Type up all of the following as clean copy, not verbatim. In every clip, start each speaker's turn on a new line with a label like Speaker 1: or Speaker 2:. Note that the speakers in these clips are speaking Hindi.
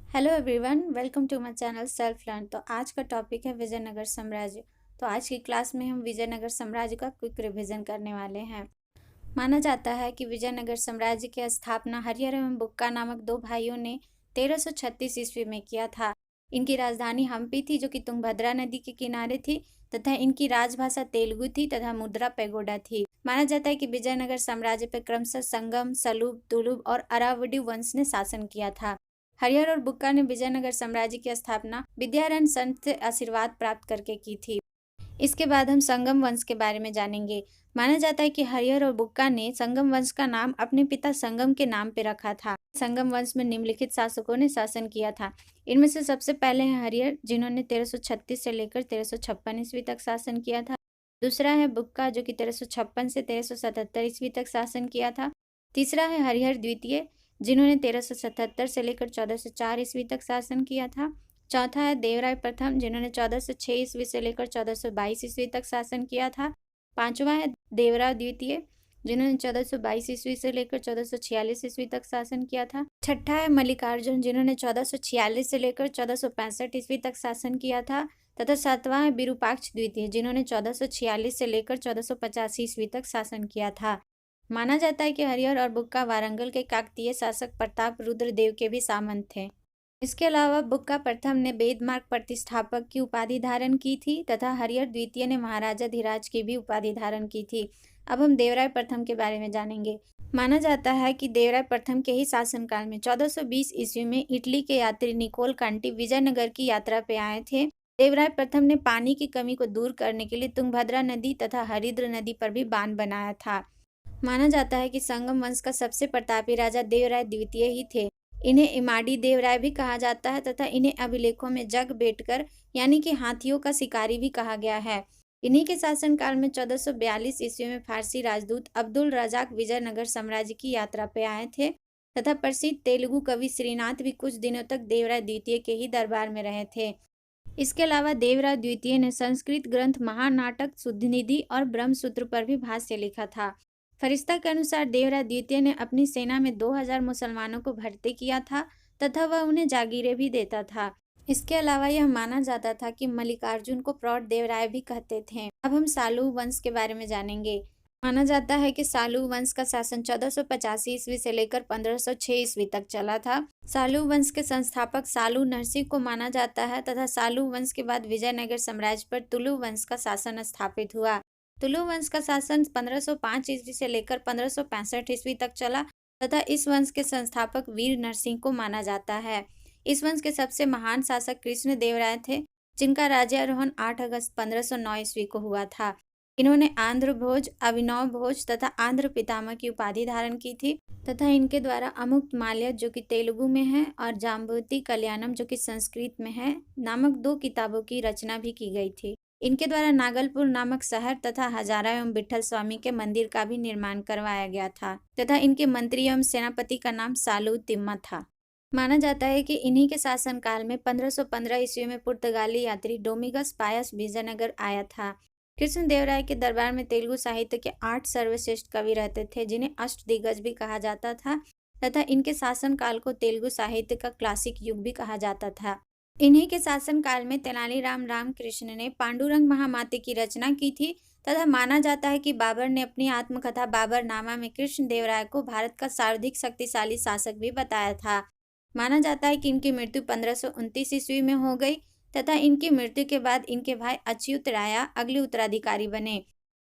Speaker 1: Hello everyone, welcome to my channel self learn. तो आज का टॉपिक है विजयनगर साम्राज्य। तो आज की क्लास में हम विजयनगर साम्राज्य का क्विक रिवीजन करने वाले हैं। माना जाता है कि विजयनगर साम्राज्य की स्थापना हरिहर एवं बुक्का नामक दो भाइयों ने 1336 ईस्वी में किया था। इनकी राजधानी हम्पी थी, जो कि तुंगभद्रा नदी के किनारे थी, तथा इनकी राजभाषा तेलुगु थी तथा मुद्रा पैगोडा थी। माना जाता है कि विजयनगर साम्राज्य पर क्रमशः संगम, सलूब, तुलुब और अरावली वंश ने शासन किया था। हरिहर और बुक्का ने विजयनगर साम्राज्य की स्थापना विद्यारण्य संत से आशीर्वाद प्राप्त करके की थी। इसके बाद हम संगम वंश के बारे में जानेंगे। माना जाता है कि हरिहर और बुक्का ने संगम वंश का नाम अपने पिता संगम के नाम पे रखा था। संगम वंश में निम्नलिखित शासकों ने शासन किया था। इनमें से सबसे पहले है हरिहर, जिन्होंने 1336 से लेकर 1356 ईस्वी तक शासन किया था। दूसरा है बुक्का, जो कि 1356 से 1377 ईस्वी तक शासन किया था। तीसरा है हरिहर द्वितीय, जिन्होंने 1377 से लेकर 1404 ईस्वी तक शासन किया था। चौथा है देवराय प्रथम, जिन्होंने 1406 ईस्वी से लेकर 1422 ईस्वी तक शासन किया था। पांचवा है देवराय द्वितीय, जिन्होंने 1422 ईस्वी से लेकर 1446 ईस्वी तक शासन किया था। छठा है मल्लिकार्जुन, जिन्होंने 1446 से लेकर 1465 ईस्वी तक शासन किया था। तथा सातवां है विरूपाक्ष द्वितीय, जिन्होंने 1446 से लेकर 1485 ईस्वी तक शासन किया था। माना जाता है कि हरिहर और बुक्का वारंगल के काकतीय शासक प्रताप रुद्र देव के भी सामंत थे। इसके अलावा बुक्का प्रथम ने वेदमार्ग प्रतिष्ठापक की उपाधि धारण की थी तथा हरिहर द्वितीय ने महाराजा धीराज की भी उपाधि धारण की थी। अब हम देवराय प्रथम के बारे में जानेंगे। माना जाता है कि देवराय प्रथम के ही शासनकाल में 1420 ईस्वी में इटली के यात्री निकोल कांटी विजयनगर की यात्रा पे आए थे। देवराय प्रथम ने पानी की कमी को दूर करने के लिए तुंगभद्रा नदी तथा हरिद्र नदी पर भी बांध बनाया था। माना जाता है कि संगम वंश का सबसे प्रतापी राजा देवराय द्वितीय ही थे। इन्हें इमाड़ी देवराय भी कहा जाता है तथा इन्हें अभिलेखों में जग बेटकर यानी कि हाथियों का शिकारी भी कहा गया है। इन्हीं के शासनकाल में 1442 ईस्वी में फारसी राजदूत अब्दुल रजाक विजयनगर साम्राज्य की यात्रा पे आए थे तथा प्रसिद्ध तेलुगु कवि श्रीनाथ भी कुछ दिनों तक देवराय द्वितीय के ही दरबार में रहे थे। इसके अलावा देवराय द्वितीय ने संस्कृत ग्रंथ महानाटक शुद्धनिधि और ब्रह्मसूत्र पर भी भाष्य लिखा था। फरिश्ता के अनुसार देवराय द्वितीय ने अपनी सेना में 2000 मुसलमानों को भर्ती किया था तथा वह उन्हें जागीरें भी देता था। इसके अलावा यह माना जाता था कि मल्लिकार्जुन को प्रौढ़ देवराय भी कहते थे। अब हम सालू वंश के बारे में जानेंगे। माना जाता है कि सालू वंश का शासन 1485 ईस्वी से लेकर 1506 ईस्वी तक चला था। सालू वंश के संस्थापक सालू नरसिंह को माना जाता है तथा सालू वंश के बाद विजयनगर साम्राज्य पर तुलु वंश का शासन स्थापित हुआ। तुलु वंश का शासन 1505 ईस्वी से लेकर 1565 ईस्वी तक चला तथा इस वंश के संस्थापक वीर नरसिंह को माना जाता है। इस वंश के सबसे महान शासक कृष्ण देव राय थे, जिनका राज्यारोहण 8 अगस्त 1509 ईस्वी को हुआ था। इन्होंने आंध्र भोज, अभिनव भोज तथा आंध्र पितामह की उपाधि धारण की थी तथा इनके द्वारा अमुक्त माल्य, जो कि तेलुगु में है, और जाम्बवती कल्याणम, जो कि संस्कृत में है, नामक 2 किताबों की रचना भी की गई थी। इनके द्वारा नागलपुर नामक शहर तथा हजारा एवं विठल स्वामी के मंदिर का भी निर्माण करवाया गया था तथा इनके मंत्री एवं सेनापति का नाम सालू तिम्मा था। माना जाता है कि इन्हीं के शासनकाल में 1515 ईस्वी में पुर्तगाली यात्री डोमिगस पायस विजयनगर आया था। कृष्णदेवराय के दरबार में तेलुगु साहित्य के 8 सर्वश्रेष्ठ कवि रहते थे, जिन्हें अष्टदिग्गज भी कहा जाता था तथा इनके शासनकाल को तेलुगु साहित्य का क्लासिक युग भी कहा जाता था। इन्हीं के शासनकाल में तेनालीराम रामकृष्ण ने पांडुरंग महामाती की रचना की थी तथा माना जाता है कि बाबर ने अपनी आत्मकथा बाबरनामा में कृष्णदेवराय को भारत का सर्वाधिक शक्तिशाली शासक भी बताया था। माना जाता है कि इनकी मृत्यु 1529 ईस्वी में हो गई तथा इनकी मृत्यु के बाद इनके भाई अच्युत राया अगले उत्तराधिकारी बने।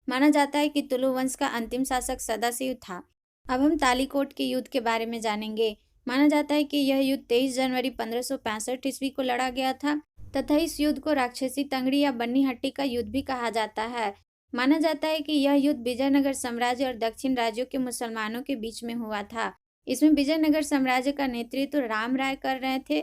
Speaker 1: माना जाता है कि तुलु वंश का अंतिम शासक सदाशिव था। अब हम तालीकोट के युद्ध के बारे में जानेंगे। माना जाता है कि यह युद्ध 23 जनवरी 1565 ईस्वी को लड़ा गया था तथा इस युद्ध को राक्षसी तंगड़ी या बन्नी हट्टी का युद्ध भी कहा जाता है। माना जाता है कि यह युद्ध विजयनगर साम्राज्य और दक्षिण राज्यों के मुसलमानों के बीच में हुआ था। इसमें विजयनगर साम्राज्य का नेतृत्व राम राय कर रहे थे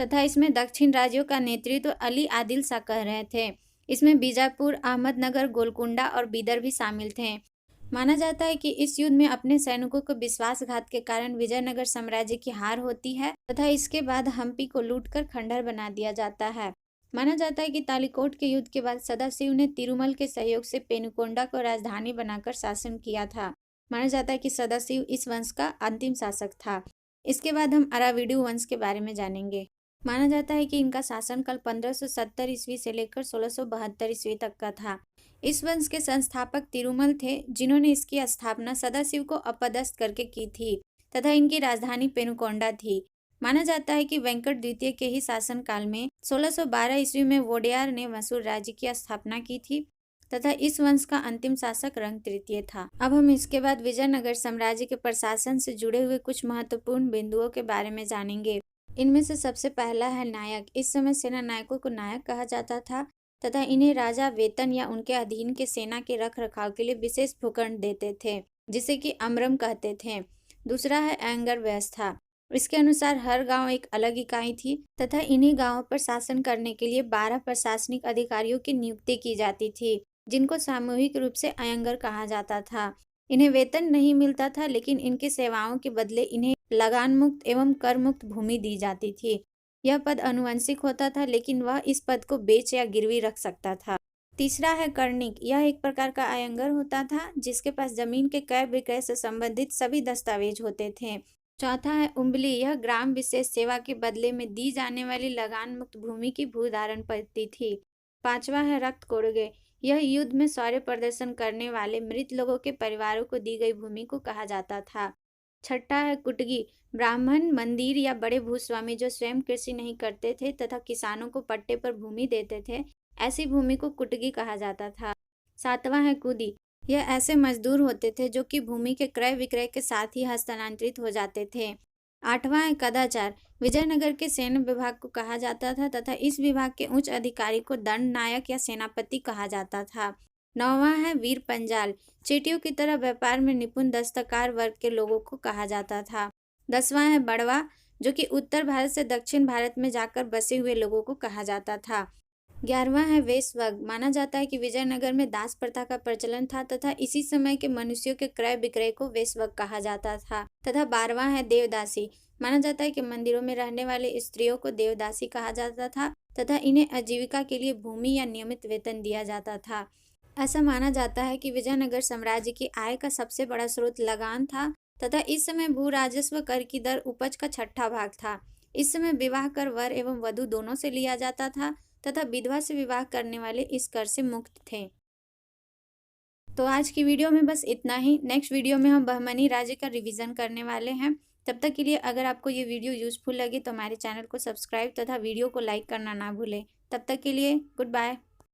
Speaker 1: तथा इसमें दक्षिण राज्यों का नेतृत्व अली आदिल शाह कर रहे थे। इसमें बीजापुर, अहमदनगर, गोलकुंडा और बीदर भी शामिल थे। माना जाता है कि इस युद्ध में अपने सैनिकों को विश्वासघात के कारण विजयनगर साम्राज्य की हार होती है तथा इसके बाद हम्पी को लूटकर खंडहर बना दिया जाता है। माना जाता है कि तालीकोट के युद्ध के बाद सदाशिव ने तिरुमल के सहयोग से पेनुकोंडा को राजधानी बनाकर शासन किया था। माना जाता है कि सदाशिव इस वंश का अंतिम शासक था। इसके बाद हम अराविडु वंश के बारे में जानेंगे। माना जाता है कि इनका शासनकाल 1570 ईस्वी से लेकर 1672 ईस्वी तक का था। इस वंश के संस्थापक तिरुमल थे, जिन्होंने इसकी स्थापना सदाशिव को अपदस्थ करके की थी तथा इनकी राजधानी पेनुकोंडा थी। माना जाता है कि वेंकट द्वितीय के ही शासनकाल में 1612 ईस्वी में वोडेयार ने मैसूर राज्य की स्थापना की थी तथा इस वंश का अंतिम शासक रंग तृतीय था। अब हम इसके बाद विजयनगर साम्राज्य के प्रशासन से जुड़े हुए कुछ महत्वपूर्ण बिंदुओं के बारे में जानेंगे। इनमें से सबसे पहला है नायक। इस समय सेना नायकों को नायक कहा जाता था तथा इन्हें राजा वेतन या उनके अधीन के सेना के रख रखाव के लिए विशेष भूखंड देते थे, जिसे कि अमरम कहते थे। दूसरा है एंगर व्यवस्था। इसके अनुसार हर गांव एक अलग इकाई थी तथा इन्हीं गांवों पर शासन करने के लिए 12 प्रशासनिक अधिकारियों की नियुक्ति की जाती थी, जिनको सामूहिक रूप से अयंगर कहा जाता था। इन्हें वेतन नहीं मिलता था, लेकिन इनकी सेवाओं के बदले इन्हें लगान मुक्त एवं कर मुक्त भूमि दी जाती थी। यह पद अनुवंशिक होता था, लेकिन वह इस पद को बेच या गिरवी रख सकता था। तीसरा है कर्णिक। यह एक प्रकार का अयंगर होता था, जिसके पास जमीन के क्रय विक्रय से संबंधित सभी दस्तावेज होते थे। चौथा है उम्बली। यह ग्राम विशेष सेवा के बदले में दी जाने वाली लगान मुक्त भूमि की भूधारण पद्धति थी। पांचवा है रक्त कोड़गे। यह युद्ध में शौर्य प्रदर्शन करने वाले मृत लोगों के परिवारों को दी गई भूमि को कहा जाता था। छठा है कुटगी। ब्राह्मण, मंदिर या बड़े भूस्वामी जो स्वयं कृषि नहीं करते थे तथा किसानों को पट्टे पर भूमि देते थे, ऐसी भूमि को कुटगी कहा जाता था। सातवां है कुदी। यह ऐसे मजदूर होते थे जो कि भूमि के क्रय विक्रय के साथ ही हस्तांतरित हो जाते थे। आठवां है कदाचार। विजयनगर के सैन्य विभाग को कहा जाता था तथा इस विभाग के उच्च अधिकारी को दंड नायक या सेनापति कहा जाता था। नौवां है वीर पंजाल। चींटियों की तरह व्यापार में निपुण दस्तकार वर्ग के लोगों को कहा जाता था। 10वां है बड़वा, जो कि उत्तर भारत से दक्षिण भारत में जाकर बसे हुए लोगों को कहा जाता था। 11वां है वेश्वर्ग। माना जाता है कि विजयनगर में दास प्रथा का प्रचलन था तथा इसी समय के मनुष्यों के क्रय विक्रय को वेश्वर्ग कहा जाता था। तथा 12वां है देवदासी। माना जाता है कि मंदिरों में रहने वाले स्त्रियों को देवदासी कहा जाता था तथा इन्हें आजीविका के लिए भूमि या नियमित वेतन दिया जाता था। ऐसा माना जाता है कि विजयनगर साम्राज्य की आय का सबसे बड़ा स्रोत लगान था तथा इस समय भू राजस्व कर की दर उपज का 6ठा भाग था। इस समय विवाह कर वर एवं वधु दोनों से लिया जाता था तथा विधवा से विवाह करने वाले इस कर से मुक्त थे। तो आज की वीडियो में बस इतना ही। नेक्स्ट वीडियो में हम बहमनी राज्य का रिवीजन करने वाले हैं। तब तक के लिए अगर आपको ये वीडियो यूजफुल लगे तो हमारे चैनल को सब्सक्राइब तथा वीडियो को लाइक करना ना भूलें। तब तक के लिए गुड बाय।